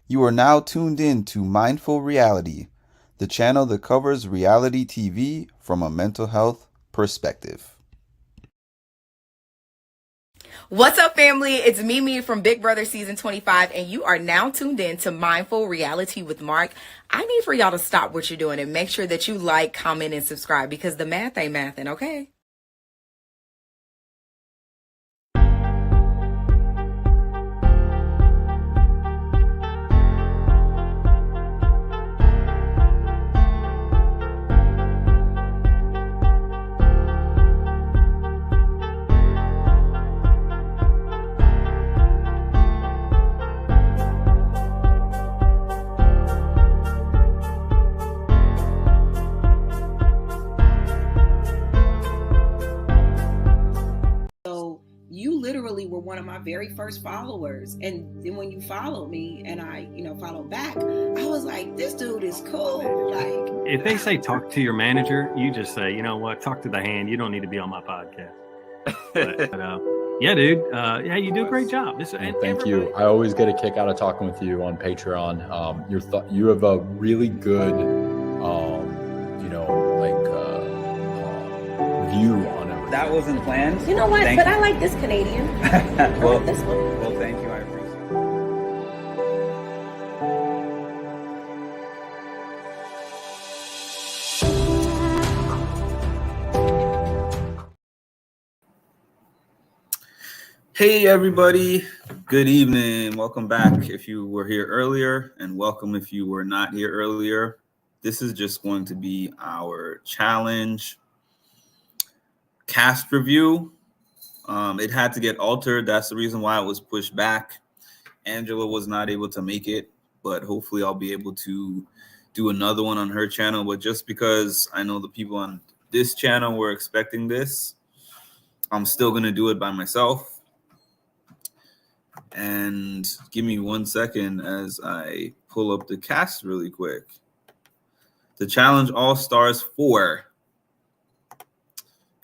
You are now tuned in to Mindful Reality, the channel that covers reality TV from a mental health perspective. What's up, family? It's Mimi from Big Brother Season 25, and you are now tuned in to Mindful Reality with Mark. I need for y'all to stop what you're doing and make sure that you like, comment, and subscribe because the math ain't mathin', okay? You literally were one of my very first followers, and then when you followed me and I followed back, I was like, this dude is cool. Like, if they say talk to your manager, you just say, you know what, talk to the hand. You don't need to be on my podcast. Yeah, dude. Yeah, you do a great job. Thank you. I always get a kick out of talking with you on Patreon. You have a really good view on it. That wasn't planned. You know what? But I like this Canadian. Well, this one. Well, thank you. I appreciate it. Hey everybody, good evening. Welcome back if you were here earlier, and welcome if you were not here earlier. This is just going to be our challenge cast review. It had to get altered. That's the reason why it was pushed back. Angela was not able to make it, but hopefully I'll be able to do another one on her channel. But just because I know the people on this channel were expecting this, I'm still going to do it by myself. And give me 1 second as I pull up the cast really quick. The Challenge All-Stars 4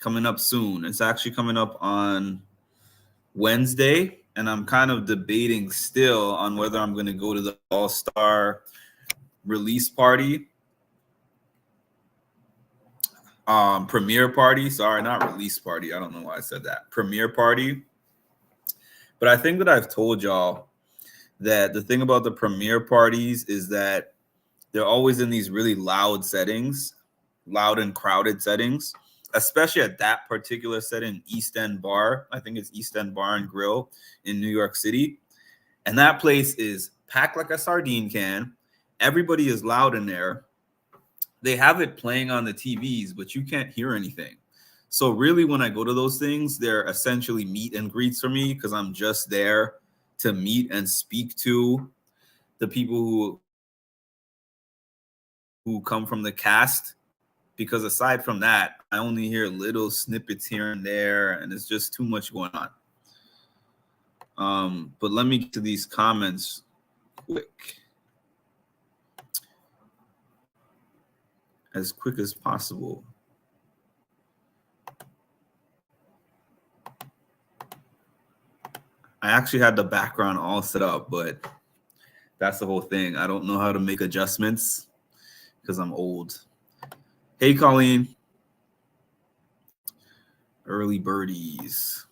coming up soon. It's actually coming up on Wednesday, and I'm kind of debating still on whether I'm going to go to the All-Star release party. Premiere party. Sorry, not release party. I don't know why I said that. Premiere party. But I think that I've told y'all that the thing about the premiere parties is that they're always in these really loud settings, loud and crowded settings, especially at that particular setting, East End Bar. I think it's East End Bar and Grill in New York City. And that place is packed like a sardine can. Everybody is loud in there. They have it playing on the TVs, but you can't hear anything. So really, when I go to those things, they're essentially meet and greets for me because I'm just there to meet and speak to the people who come from the cast. Because aside from that, I only hear little snippets here and there, and it's just too much going on. But let me get to these comments quick. As quick as possible. I actually had the background all set up, but that's the whole thing. I don't know how to make adjustments because I'm old. Hey, Colleen. Early birdies.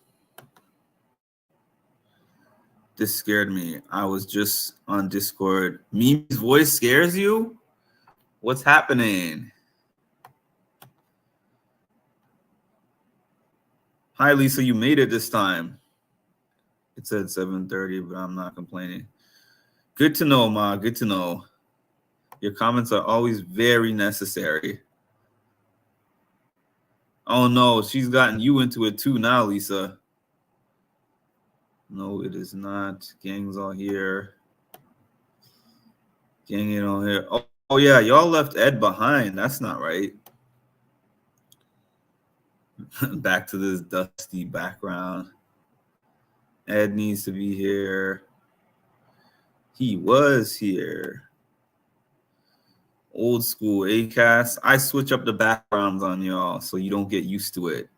This scared me. I was just on Discord. Mimi's voice scares you? What's happening? Hi, Lisa. You made it this time. It said 7:30, but I'm not complaining. Good to know, Ma. Good to know. Your comments are always very necessary. Oh, no. She's gotten you into it too now, Lisa. No, it is not. Gang's all here. Gang ain't all here. Oh, yeah. Y'all left Ed behind. That's not right. Back to this dusty background. Ed needs to be here. He was here. Old school ACAST. I switch up the backgrounds on y'all so you don't get used to it.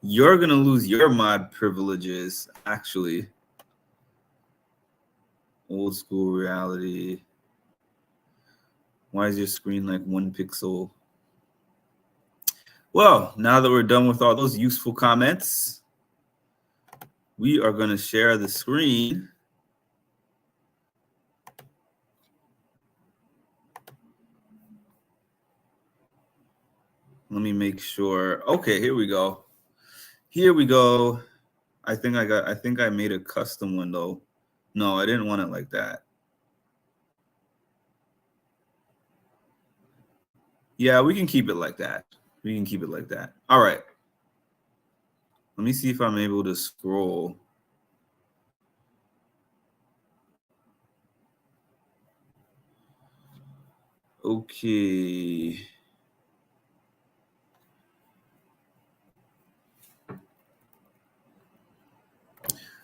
You're going to lose your mod privileges, actually. Old school reality. Why is your screen like 1 pixel? Well, now that we're done with all those useful comments, we are going to share the screen. Let me make sure. Okay, here we go. Here we go. I think I made a custom window. No, I didn't want it like that. Yeah, we can keep it like that. We can keep it like that. All right. Let me see if I'm able to scroll. Okay.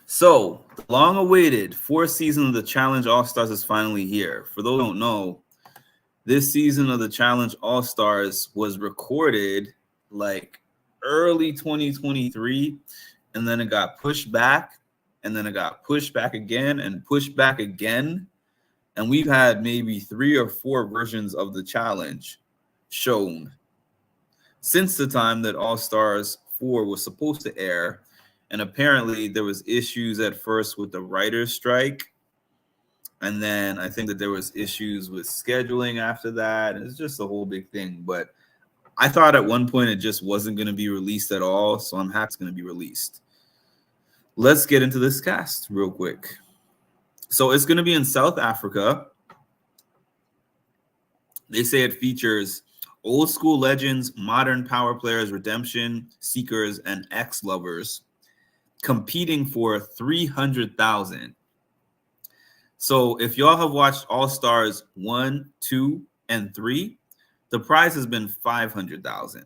So, the long-awaited 4th season of the Challenge All-Stars is finally here. For those who don't know, this season of the Challenge All-Stars was recorded like early 2023, and then it got pushed back, and then it got pushed back again and pushed back again. And we've had maybe 3 or 4 versions of the challenge shown since the time that All-Stars 4 was supposed to air. And apparently there was issues at first with the writer's strike. And then I think that there was issues with scheduling after that. It's just a whole big thing. But I thought at one point it just wasn't going to be released at all. So I'm happy it's going to be released. Let's get into this cast real quick. So it's going to be in South Africa. They say it features old school legends, modern power players, redemption seekers, and ex-lovers competing for 300,000. So if y'all have watched All Stars 1, 2, and 3, the prize has been 500,000.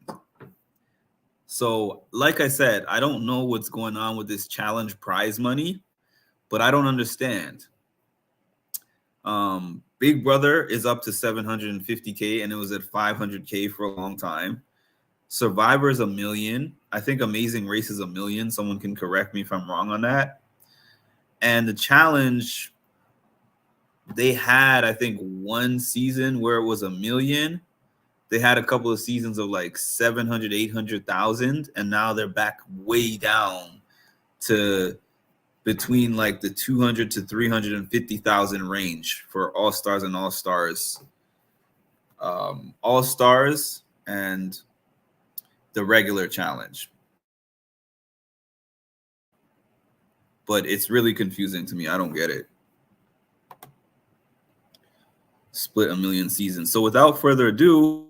So like I said, I don't know what's going on with this challenge prize money, but I don't understand. Big Brother is up to 750K, and it was at 500K for a long time. Survivor is $1 million. I think Amazing Race is $1 million. Someone can correct me if I'm wrong on that. And the challenge, they had, I think, one season where it was $1 million. They had a couple of seasons of like 700, 800,000, and now they're back way down to between like the 200 to 350,000 range for All Stars and All Stars. All Stars and the regular challenge. But it's really confusing to me. I don't get it. Split $1 million seasons. So without further ado,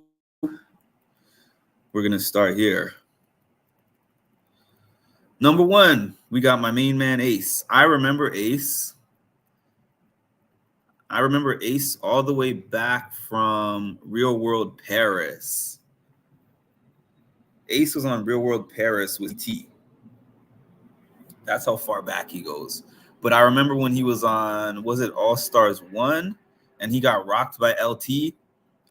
we're going to start here. Number 1, we got my main man, Ace. I remember Ace all the way back from Real World Paris. Ace was on Real World Paris with T. That's how far back he goes. But I remember when he was on, was it All Stars 1? And he got rocked by LT.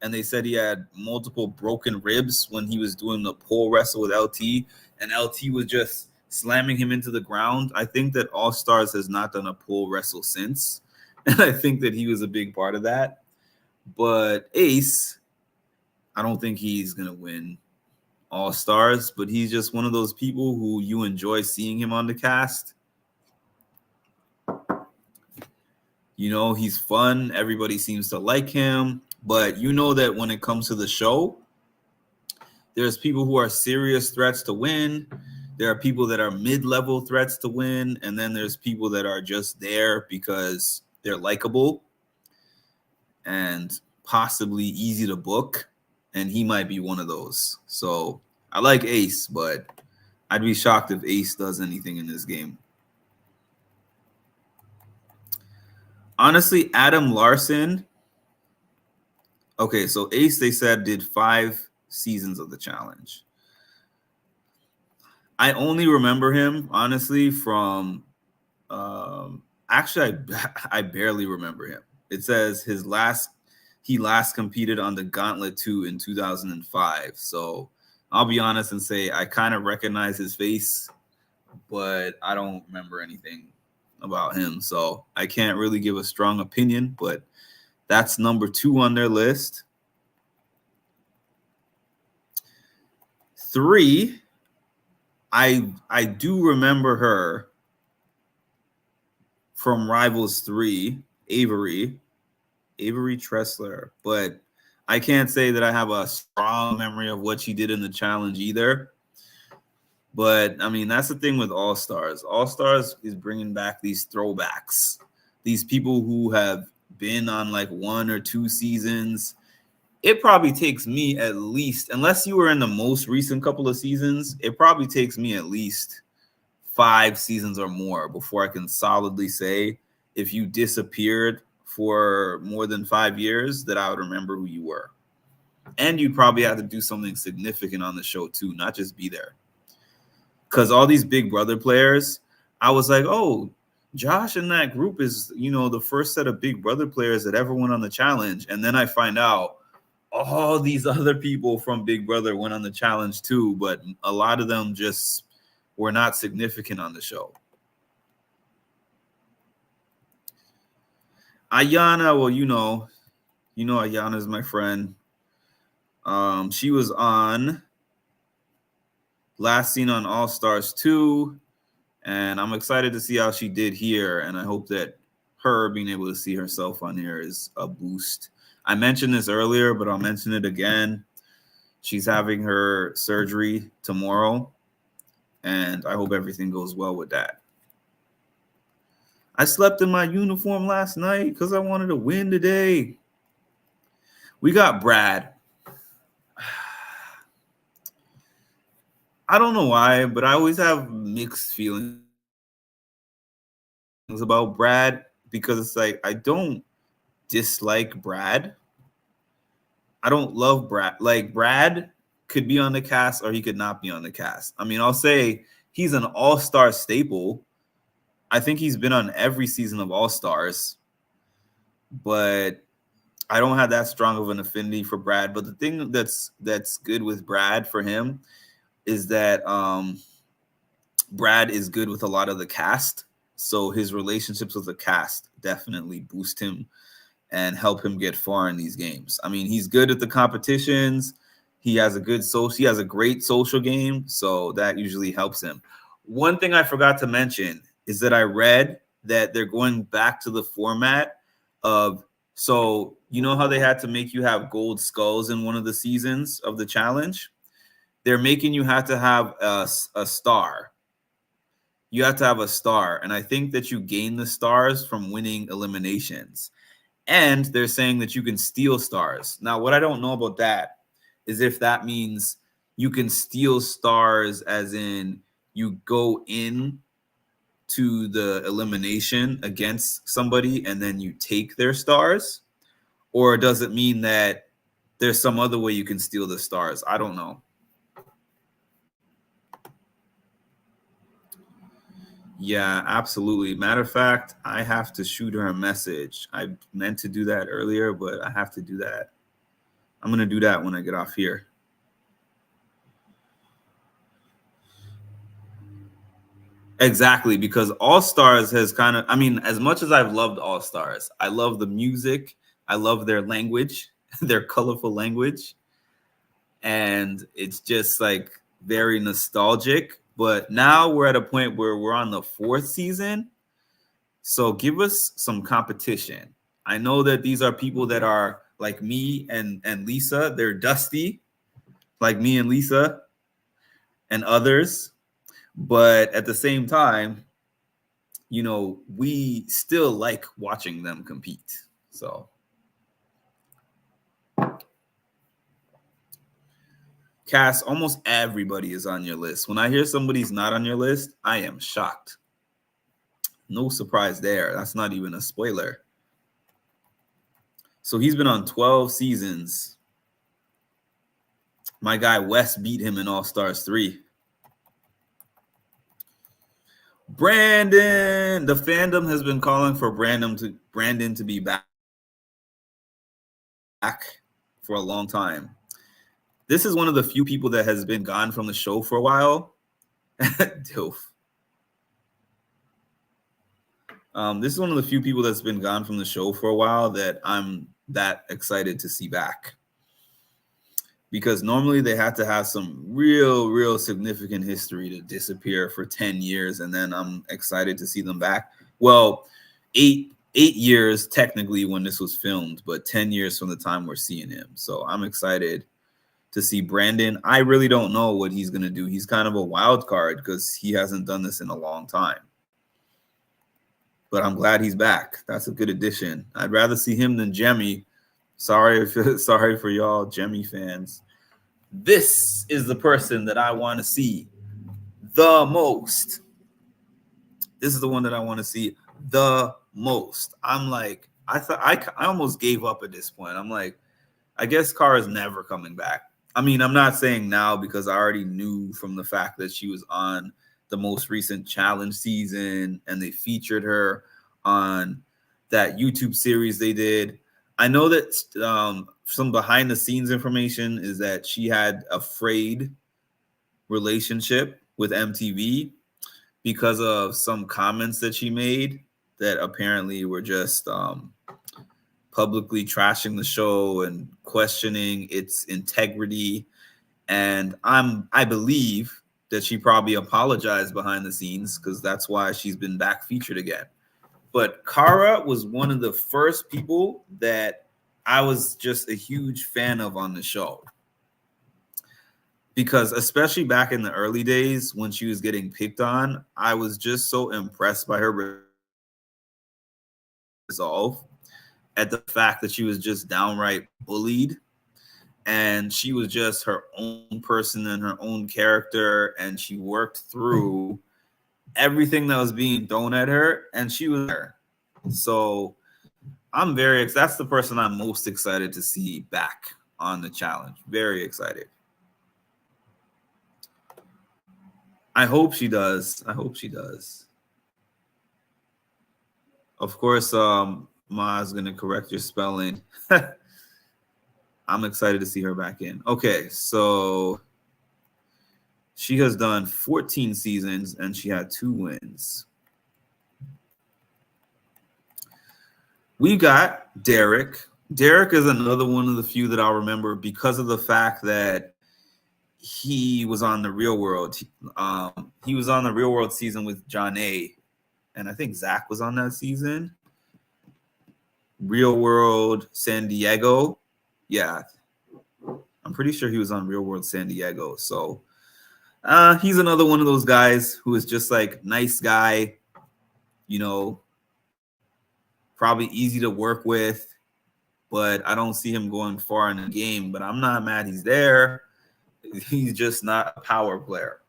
And they said he had multiple broken ribs when he was doing the pole wrestle with LT. And LT was just slamming him into the ground. I think that All Stars has not done a pole wrestle since. And I think that he was a big part of that. But Ace, I don't think he's going to win All Stars, but he's just one of those people who you enjoy seeing him on the cast. You know, he's fun. Everybody seems to like him. But you know that when it comes to the show, there's people who are serious threats to win. There are people that are mid-level threats to win. And then there's people that are just there because they're likable and possibly easy to book. And he might be one of those. So I like Ace, but I'd be shocked if Ace does anything in this game. Honestly, Adam Larson. Okay, so Ace, they said, did 5 seasons of the challenge. I only remember him, honestly, from actually, I barely remember him. It says he last competed on the Gauntlet 2 in 2005. So I'll be honest and say I kind of recognize his face, but I don't remember anything about him. So I can't really give a strong opinion, but that's number 2 on their list. 3, I do remember her from Rivals 3, Avery Tressler, but I can't say that I have a strong memory of what she did in the challenge either. But I mean, that's the thing with All Stars. All Stars is bringing back these throwbacks, these people who have been on like 1 or 2 seasons. It probably takes me at least, unless you were in the most recent couple of seasons, it probably takes me at least 5 seasons or more before I can solidly say if you disappeared for more than 5 years that I would remember who you were. And you'd probably have to do something significant on the show too, not just be there. Because all these Big Brother players, I was like, oh, Josh in that group is, the first set of Big Brother players that ever went on the challenge. And then I find out all these other people from Big Brother went on the challenge too, but a lot of them just were not significant on the show. Ayana, well, Ayana is my friend. She was on last seen on All Stars 2, and I'm excited to see how she did here, and I hope that her being able to see herself on here is a boost. I mentioned this earlier, but I'll mention it again. She's having her surgery tomorrow, and I hope everything goes well with that. I slept in my uniform last night because I wanted to win today. We got Brad. I don't know why, but I always have mixed feelings about Brad because it's like I don't dislike Brad. I don't love Brad. Like Brad could be on the cast or he could not be on the cast. I mean, I'll say he's an all-star staple. I think he's been on every season of All Stars, but I don't have that strong of an affinity for Brad. But the thing that's good with Brad for him is that Brad is good with a lot of the cast. So his relationships with the cast definitely boost him and help him get far in these games. I mean, he's good at the competitions. He has a great social game. So that usually helps him. One thing I forgot to mention is that I read that they're going back to the format of, so you know how they had to make you have gold skulls in one of the seasons of the challenge? They're making you have to have a star. You have to have a star. And I think that you gain the stars from winning eliminations. And they're saying that you can steal stars. Now, what I don't know about that is if that means you can steal stars as in you go in to the elimination against somebody and then you take their stars, or does it mean that there's some other way you can steal the stars? I don't know. Yeah, absolutely. Matter of fact, I have to shoot her a message. I meant to do that earlier, but I have to do that. I'm going to do that when I get off here. Exactly, because All Stars has kind of, I mean, as much as I've loved All Stars, I love the music. I love their language, their colorful language. And it's just like very nostalgic. But now we're at a point where we're on the 4th season. So give us some competition. I know that these are people that are like me and Lisa. They're dusty, like me and Lisa and others. But at the same time, we still like watching them compete. So Cass, almost everybody is on your list. When I hear somebody's not on your list, I am shocked. No surprise there. That's not even a spoiler. So he's been on 12 seasons. My guy Wes beat him in All Stars 3. Brandon, the fandom has been calling for Brandon to be back for a long time. This is one of the few people that has been gone from the show for a while. Dilf. This is one of the few people that's been gone from the show for a while that I'm that excited to see back. Because normally they had to have some real significant history to disappear for 10 years, and then I'm excited to see them back. Well, eight years technically when this was filmed, but 10 years from the time we're seeing him. So I'm excited to see Brandon. I really don't know what he's going to do. He's kind of a wild card because he hasn't done this in a long time. But I'm glad he's back. That's a good addition. I'd rather see him than Jemmye. Sorry for y'all Jemmye fans. This is the person that I want to see the most. This is the one that I want to see the most. I'm like, I almost gave up at this point. I'm like, I guess Kara's never coming back. I mean, I'm not saying now because I already knew from the fact that she was on the most recent challenge season and they featured her on that YouTube series they did. I know that some behind the scenes information is that she had a frayed relationship with MTV because of some comments that she made that apparently were just publicly trashing the show and questioning its integrity. And I believe that she probably apologized behind the scenes because that's why she's been back featured again. But Kara was one of the first people that I was just a huge fan of on the show. Because especially back in the early days when she was getting picked on, I was just so impressed by her resolve at the fact that she was just downright bullied. And she was just her own person and her own character. And she worked through everything that was being thrown at her. And she was there. So I'm that's the person I'm most excited to see back on the challenge. Very excited. I hope she does. I hope she does. Of course, Ma's going to correct your spelling. I'm excited to see her back in. Okay, so she has done 14 seasons and she had 2 wins. We got Derek. Derek is another one of the few that I'll remember because of the fact that he was on the Real World. He was on the Real World season with John A. And I think Zach was on that season. Real World San Diego. Yeah. I'm pretty sure he was on Real World San Diego. So he's another one of those guys who is just like nice guy, you know, probably easy to work with, but I don't see him going far in the game. But I'm not mad he's there. He's just not a power player.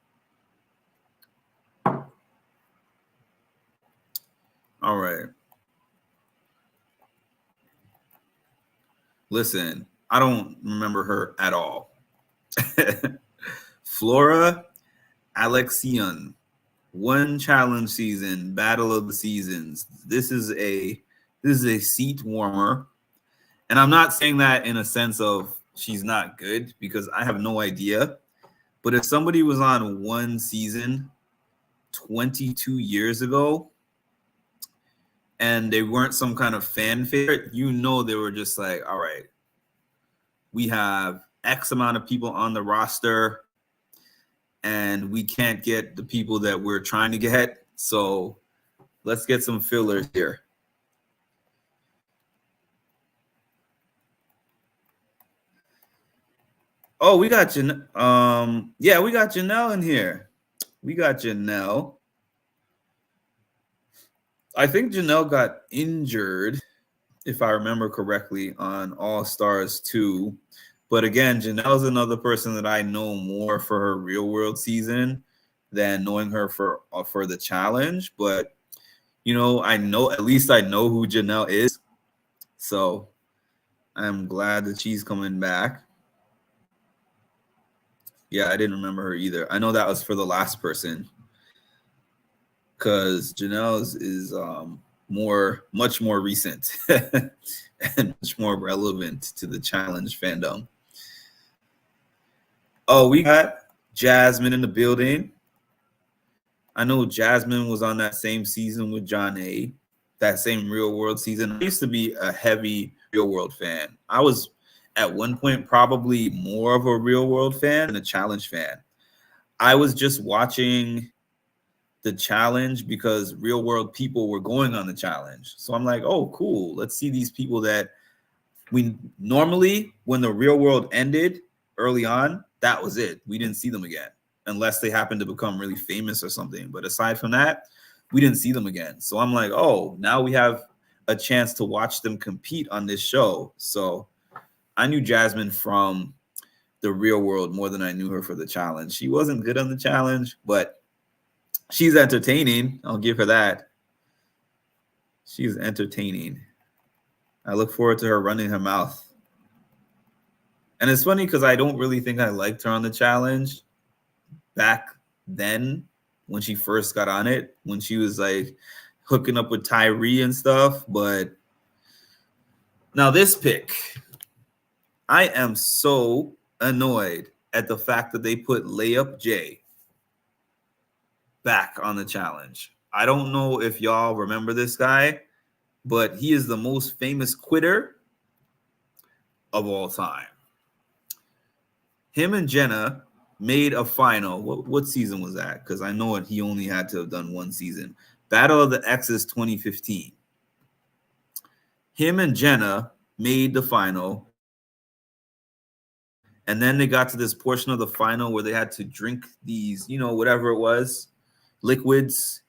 All right. Listen, I don't remember her at all. Flora Alexian, 1 challenge season, Battle of the Seasons. This is a seat warmer. And I'm not saying that in a sense of she's not good because I have no idea. But if somebody was on 1 season 22 years ago and they weren't some kind of fan favorite, you know they were just like, all right, we have X amount of people on the roster and we can't get the people that we're trying to get. So let's get some fillers here. Oh, we got yeah, we got Janelle in here. We got Janelle. I think Janelle got injured, if I remember correctly, on All Stars 2. But again, Janelle's another person that I know more for her Real World season than knowing her for the challenge. But you know, at least I know who Janelle is. So I'm glad that she's coming back. Yeah, I didn't remember her either. I know that was for the last person because Janelle's is much more recent and much more relevant to the challenge fandom. Oh, we got Jasmine in the building. I know Jasmine was on that same season with John A. that same Real World season. I used to be a heavy Real World fan. I was at one point probably more of a Real World fan than a Challenge fan. I was just watching the Challenge because Real World people were going on the Challenge. So I'm like, oh, cool. Let's see these people that we normally, when the Real World ended early on, that was it. We didn't see them again unless they happened to become really famous or something. But aside from that, we didn't see them again. So I'm like, oh, now we have a chance to watch them compete on this show. So I knew Jasmine from the Real World more than I knew her for the Challenge. She wasn't good on the Challenge, but she's entertaining. I'll give her that. She's entertaining. I look forward to her running her mouth. And it's funny because I don't really think I liked her on the Challenge back then when she first got on it, when she was like hooking up with Tyree and stuff. But now this pick, I am so annoyed at the fact that they put Layup J back on the Challenge. I don't know if y'all remember this guy, but he is the most famous quitter of all time. Him and Jenna made a final. What season was that? Because I know he only had to have done one season. Battle of the Exes 2015. Him and Jenna made the final. And then they got to this portion of the final where they had to drink these, whatever it was, liquids.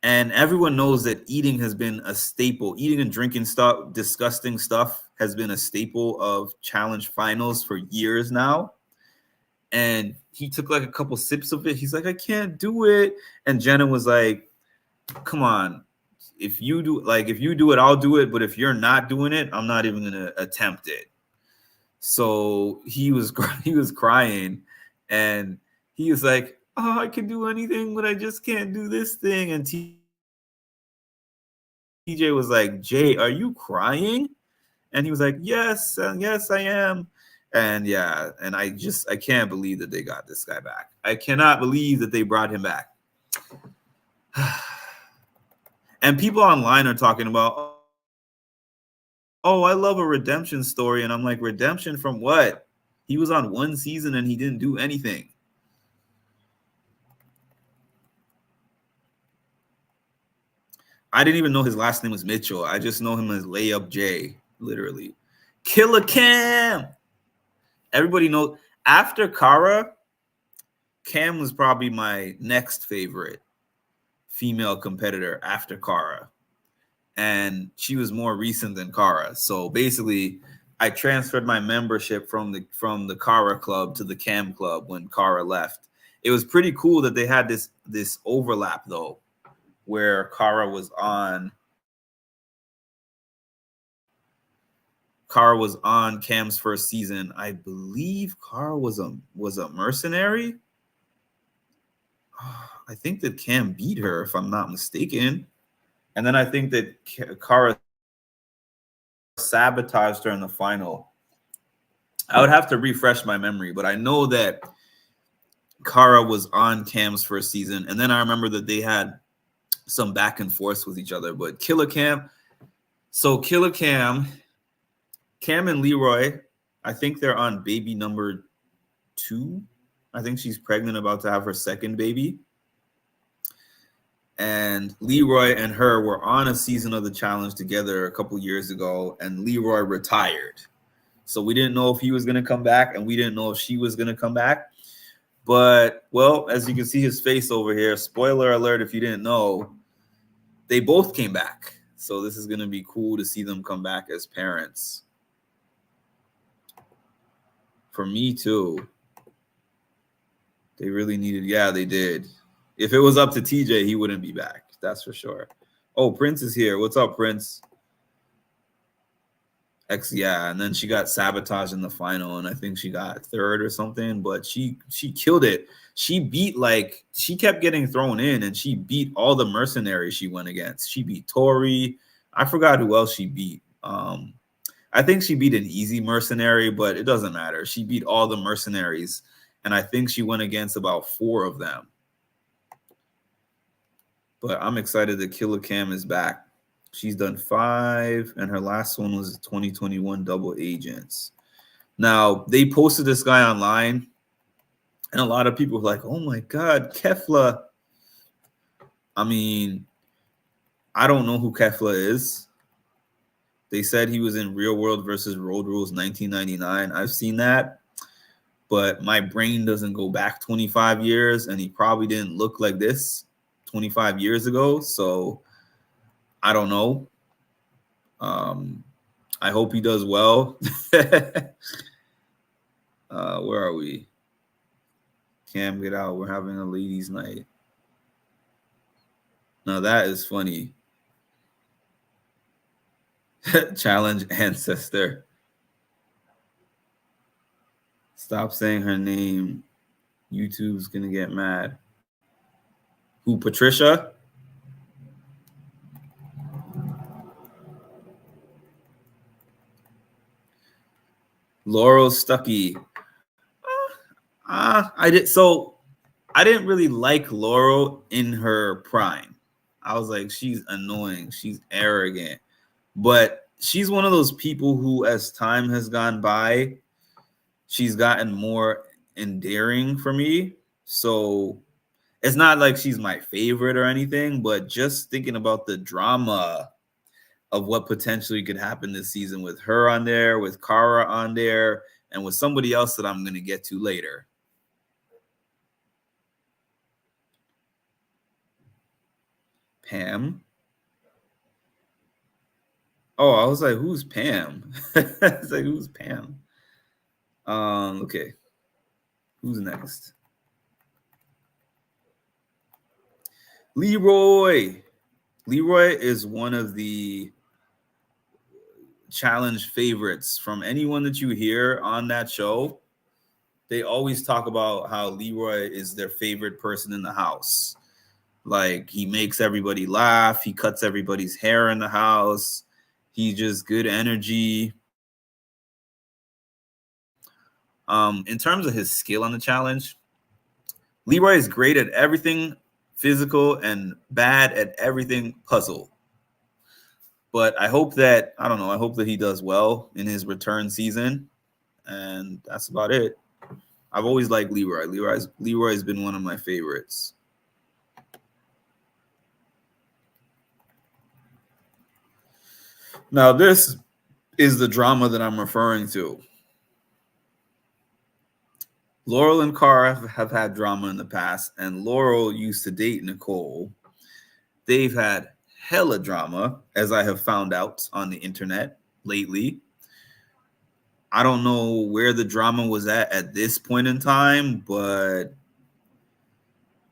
And everyone knows that eating has been a staple. Eating and drinking stuff, disgusting stuff, has been a staple of Challenge finals for years now. And he took like a couple sips of it. He's like, I can't do it. And Jenna was like, come on. If you do it, I'll do it. But if you're not doing it, I'm not even going to attempt it. So he was crying. And he was like, oh, I can do anything, but I just can't do this thing. And TJ was like, Jay, are you crying? And he was like, yes, I am. And yeah, and I can't believe that they got this guy back. I cannot believe that they brought him back. And people online are talking about, oh, I love a redemption story. And I'm like, redemption from what? He was on one season and he didn't do anything. I didn't even know his last name was Mitchell. I just know him as Layup J, literally. Killer Cam. Everybody knows. After Cara, Cam was probably my next favorite female competitor after Cara. And she was more recent than Cara. So basically, I transferred my membership from the Cara club to the Cam club when Cara left. It was pretty cool that they had this overlap, though, where Cara was on Cam's first season. I believe Cara was a mercenary. I think that Cam beat her, if I'm not mistaken. And then I think that Cara sabotaged her in the final. I would have to refresh my memory, but I know that Cara was on Cam's first season. And then I remember that they had some back and forth with each other. But Killer Cam, Cam and Leroy, I think they're on baby number 2. I think she's pregnant, about to have her second baby. And Leroy and her were on a season of the Challenge together a couple years ago, and Leroy retired. So we didn't know if he was going to come back, and we didn't know if she was going to come back. But, well, as you can see his face over here, spoiler alert if you didn't know, they both came back. So this is going to be cool to see them come back as parents. For me, too. They really needed, yeah, they did. If it was up to TJ, he wouldn't be back. That's for sure. Oh, Prince is here. What's up, Prince? Yeah, and then she got sabotaged in the final, and I think she got third or something, but she killed it. She kept getting thrown in, and she beat all the mercenaries she went against. She beat Tori. I forgot who else she beat. I think she beat an easy mercenary, but it doesn't matter. She beat all the mercenaries, and I think she went against about 4 of them. But I'm excited that Killer Cam is back. She's done 5, and her last one was 2021 Double Agents. Now, they posted this guy online, and a lot of people were like, oh my God, Kefla. I mean, I don't know who Kefla is. They said he was in Real World versus Road Rules 1999. I've seen that, but my brain doesn't go back 25 years, and he probably didn't look like this 25 years ago, so I don't know. I hope he does well. Where are we? Cam, get out. We're having a ladies' night. Now that is funny. Challenge ancestor. Stop saying her name. YouTube's gonna get mad. Who, Patricia? Laurel Stuckey. I didn't really like Laurel in her prime. I was like, she's annoying, she's arrogant. But she's one of those people who, as time has gone by, she's gotten more endearing for me. So it's not like she's my favorite or anything, but just thinking about the drama of what potentially could happen this season with her on there, with Cara on there, and with somebody else that I'm going to get to later. Pam. Oh, I was like, who's Pam? It's like, who's Pam? Okay. Who's next? Leroy. Leroy is one of the challenge favorites from anyone that you hear on that show. They always talk about how Leroy is their favorite person in the house. Like, he makes everybody laugh. He cuts everybody's hair in the house. He's just good energy. In terms of his skill on the challenge, Leroy is great at everything physical and bad at everything puzzle. But I hope that, I don't know, I hope that he does well in his return season. And that's about it. I've always liked Leroy. Leroy's been one of my favorites. Now, this is the drama that I'm referring to. Laurel and Cara have had drama in the past, and Laurel used to date Nicole. They've had hella drama, as I have found out on the internet lately. I don't know where the drama was at this point in time, but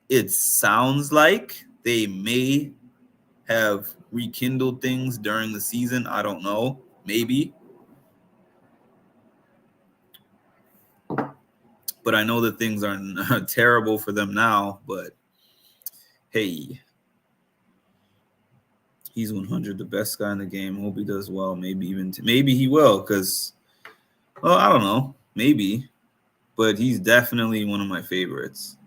it sounds like they may have rekindled things during the season. I don't know. Maybe. But I know that things are terrible for them now. But hey, he's 100 the best guy in the game. Hope he does well. Maybe even maybe he will, because, well, I don't know. Maybe. But he's definitely one of my favorites.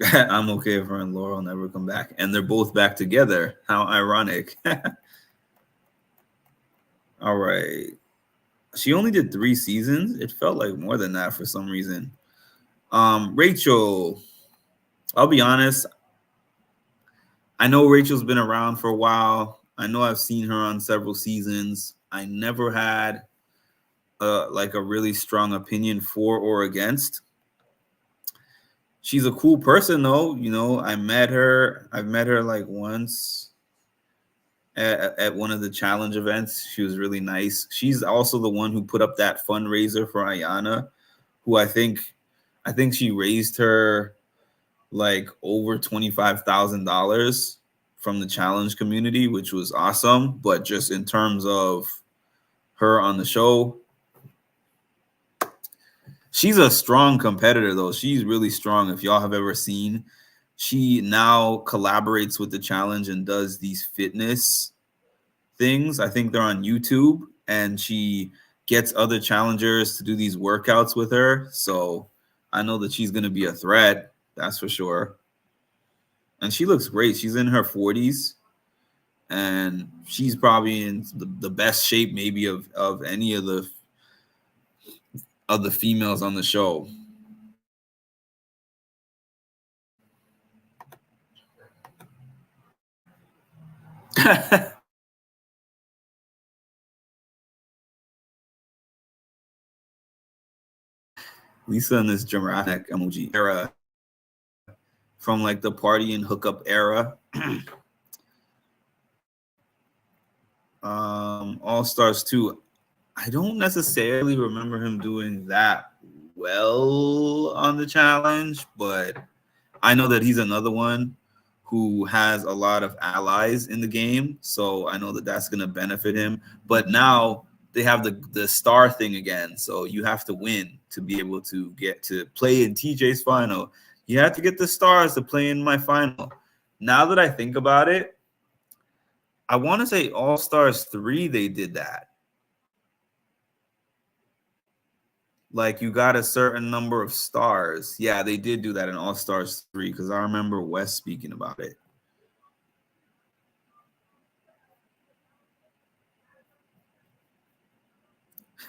I'm okay if her and Laurel never come back. And they're both back together. How ironic. All right. She only did 3 seasons. It felt like more than that for some reason. Rachel. I'll be honest. I know Rachel's been around for a while. I know I've seen her on several seasons. I never had like a really strong opinion for or against. She's a cool person, though. You know, I've met her like once at one of the challenge events. She was really nice. She's also the one who put up that fundraiser for Ayana, who I think she raised her like over $25,000 from the challenge community, which was awesome. But just in terms of her on the show, she's a strong competitor, though. She's really strong. If y'all have ever seen, she now collaborates with the challenge and does these fitness things. I think they're on YouTube, and she gets other challengers to do these workouts with her. So I know that she's going to be a threat. That's for sure. and she looks great. She's in her 40s, and she's probably in the best shape maybe of any of the females on the show. Lisa in this dramatic emoji era from like the party and hookup era. All Stars 2. I don't necessarily remember him doing that well on the challenge, but I know that he's another one who has a lot of allies in the game, so I know that that's going to benefit him. But now they have the star thing again, so you have to win to be able to get to play in TJ's final. You have to get the stars to play in my final. Now that I think about it, I want to say All Stars 3, they did that. Like you got a certain number of stars. Yeah, they did do that in All Stars 3 because I remember Wes speaking about it.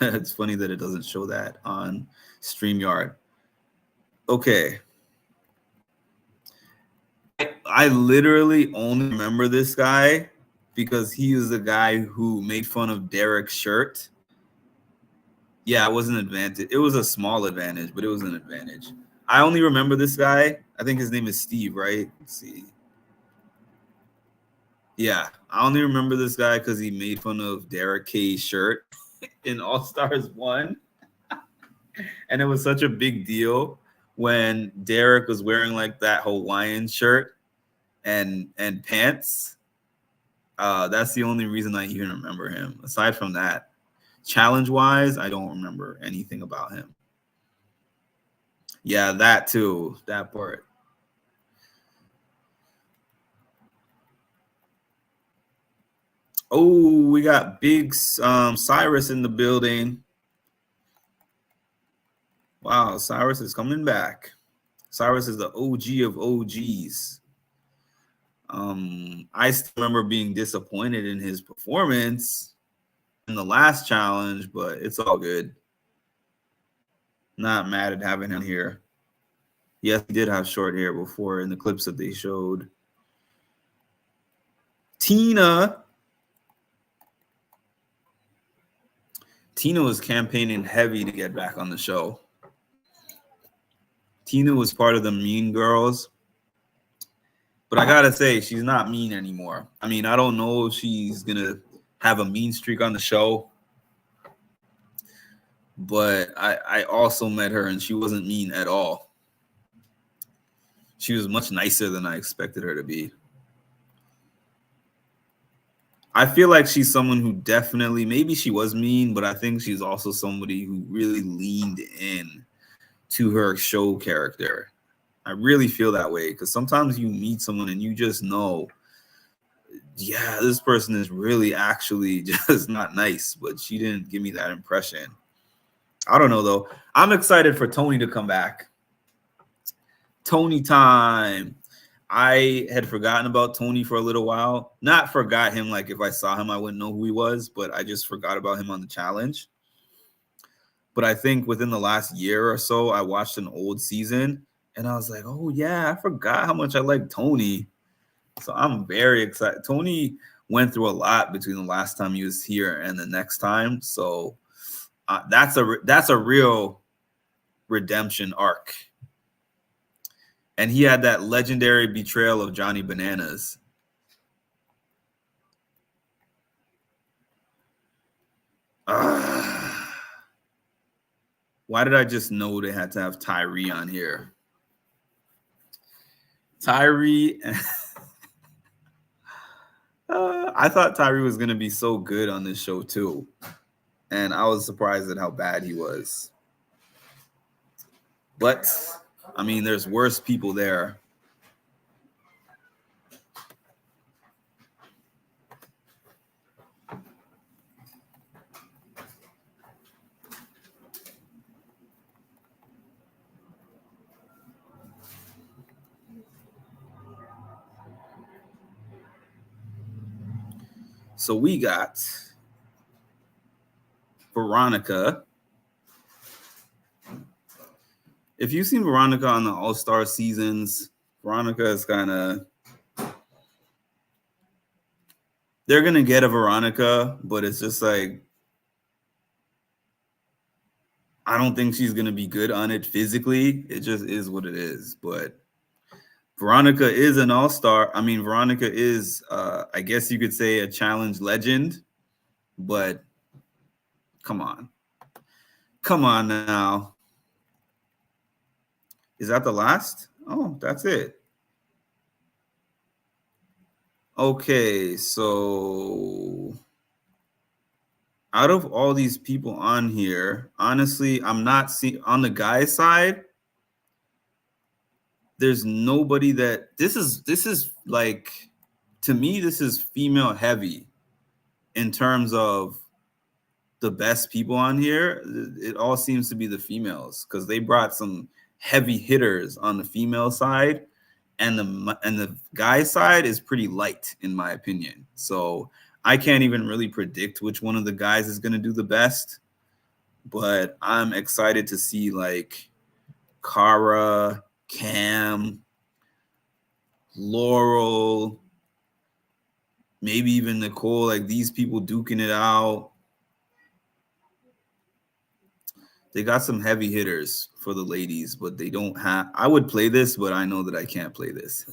It's funny that it doesn't show that on StreamYard. Okay. I literally only remember this guy because he was the guy who made fun of Derek's shirt. Yeah, it was an advantage. It was a small advantage, but it was an advantage. I only remember this guy. I think his name is Steve, right? Let's see. Yeah, I only remember this guy because he made fun of Derek K's shirt in All Stars 1. And it was such a big deal when Derek was wearing like that Hawaiian shirt and pants. That's the only reason I even remember him. Aside from that, challenge-wise, I don't remember anything about him. Yeah, that too, that part. Oh, we got Big Cyrus in the building. Wow, Cyrus is coming back. Cyrus is the OG of OGs. I still remember being disappointed in his performance in the last challenge, but it's all good. Not mad at having him here. Yes, he did have short hair before in the clips that they showed. Tina was campaigning heavy to get back on the show. Tina was part of the Mean Girls. But I gotta say, she's not mean anymore. I mean, I don't know if she's gonna have a mean streak on the show. But I also met her and she wasn't mean at all. She was much nicer than I expected her to be. I feel like she's someone who definitely, maybe she was mean, but I think she's also somebody who really leaned in to her show character. I really feel that way because sometimes you meet someone and you just know, yeah, this person is really actually just not nice, but she didn't give me that impression. I don't know, though. I'm excited for Tony to come back. Tony time. I had forgotten about Tony for a little while. Not forgot him, like if I saw him, I wouldn't know who he was, but I just forgot about him on the challenge. But I think within the last year or so, I watched an old season and I was like, oh, yeah, I forgot how much I like Tony. So I'm very excited. Tony went through a lot between the last time he was here and the next time. So that's a real redemption arc. And he had that legendary betrayal of Johnny Bananas. Why did I just know they had to have Tyree on here? Tyree. I thought Tyree was going to be so good on this show, too. And I was surprised at how bad he was. But, I mean, there's worse people there. So we got Veronica. If you've seen Veronica on the All-Star seasons, Veronica is kind of, they're going to get a Veronica, but it's just like, I don't think she's going to be good on it physically. It just is what it is. But Veronica is an all-star. I mean, Veronica is, I guess you could say, a challenge legend. But come on. Come on now. Is that the last? Oh, that's it. Okay, so out of all these people on here, honestly, I'm not seeing on the guy side. There's nobody that this is like, to me, this is female heavy in terms of the best people on here. It all seems to be the females because they brought some heavy hitters on the female side, and the guy side is pretty light in my opinion. So I can't even really predict which one of the guys is going to do the best, but I'm excited to see like Cara, Cam, Laurel, maybe even Nicole, like these people duking it out. They got some heavy hitters for the ladies, but they don't have, I would play this, but I know that I can't play this.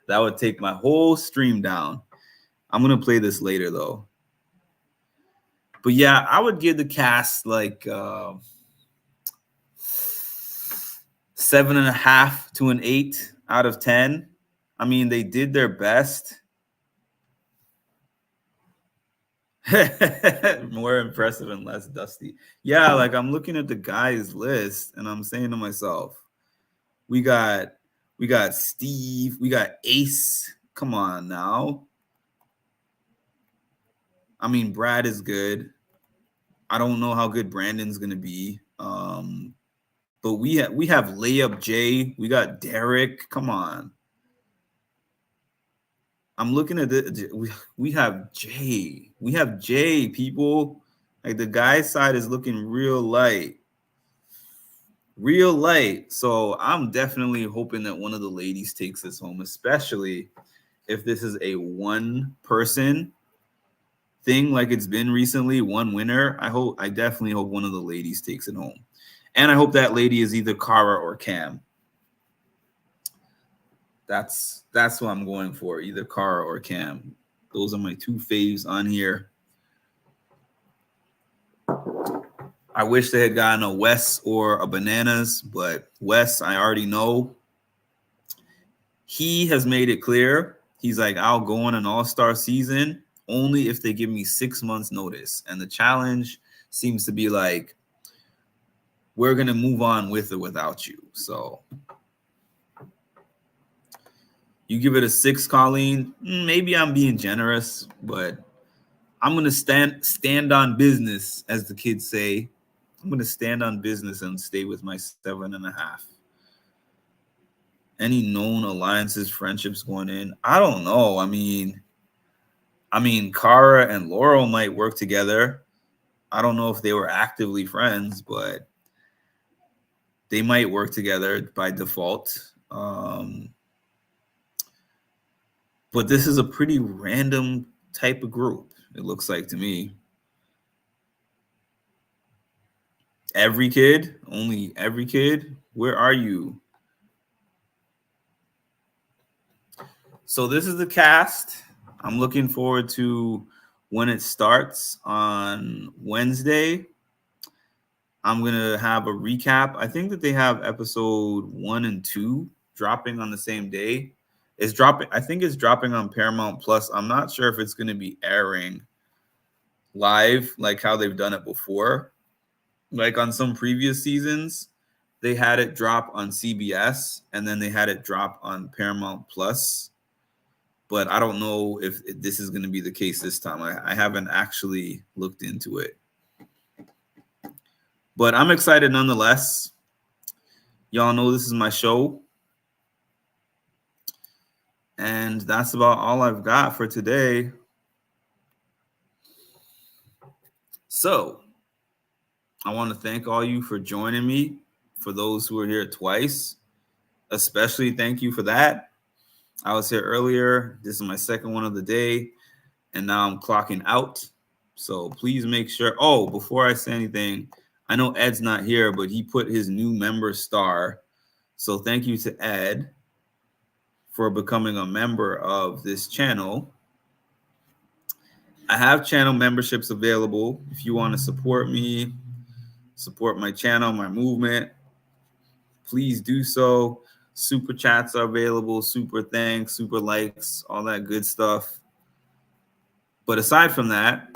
That would take my whole stream down. I'm going to play this later though. But yeah, I would give the cast like 7.5 to an 8 out of 10. I mean, they did their best. More impressive and less dusty. Yeah, like I'm looking at the guys list and I'm saying to myself, we got Steve, we got Ace. Come on now. I mean, Brad is good. I don't know how good Brandon's gonna be. But we have Layup Jay. We got Derek. Come on. I'm looking at the we have Jay. We have Jay, people. Like the guy's side is looking real light. Real light. So I'm definitely hoping that one of the ladies takes this home, especially if this is a one person thing like it's been recently, one winner. I definitely hope one of the ladies takes it home. And I hope that lady is either Cara or Cam. That's what I'm going for, either Cara or Cam. Those are my two faves on here. I wish they had gotten a Wes or a Bananas, but Wes, I already know. He has made it clear. He's like, I'll go on an all-star season only if they give me 6 months notice. And the challenge seems to be like, we're going to move on with or without you. So you give it a 6, Colleen. Maybe I'm being generous, but I'm going to stand on business, as the kids say. I'm going to stand on business and stay with my 7.5. Any known alliances, friendships going in? I don't know. I mean, Cara and Laurel might work together. I don't know if they were actively friends, but they might work together by default. But this is a pretty random type of group, it looks like to me. Every kid? Only every kid? Where are you? So this is the cast. I'm looking forward to when it starts on Wednesday. I'm going to have a recap. I think that they have episode 1 and 2 dropping on the same day. It's dropping. I think it's dropping on Paramount Plus. I'm not sure if it's going to be airing live like how they've done it before. Like on some previous seasons, they had it drop on CBS and then they had it drop on Paramount Plus. But I don't know if this is going to be the case this time. I haven't actually looked into it. But I'm excited nonetheless. Y'all know this is my show. And that's about all I've got for today. So I want to thank all you for joining me. For those who are here twice, especially thank you for that. I was here earlier. This is my second one of the day, and now I'm clocking out. So please make sure. Oh, before I say anything, I know Ed's not here, but he put his new member star. So thank you to Ed for becoming a member of this channel. I have channel memberships available if you want to support me, support my channel, my movement. Please do so. Super chats are available, super thanks, super likes, all that good stuff. But aside from that,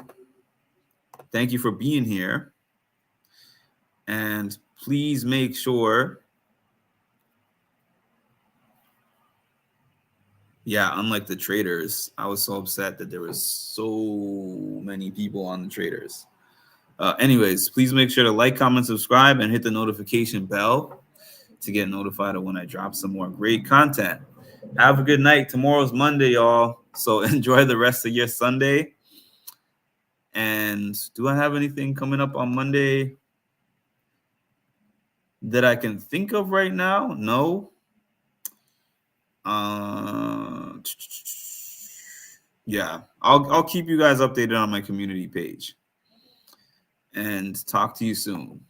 thank you for being here. And please make sure, unlike the traders, I was so upset that there was so many people on the traders. Anyways, please make sure to like, comment, subscribe, and hit the notification bell to get notified of when I drop some more great content. Have a good night. Tomorrow's Monday, y'all. So enjoy the rest of your Sunday. And do I have anything coming up on Monday that I can think of right now? No. Yeah, I'll keep you guys updated on my community page. And talk to you soon.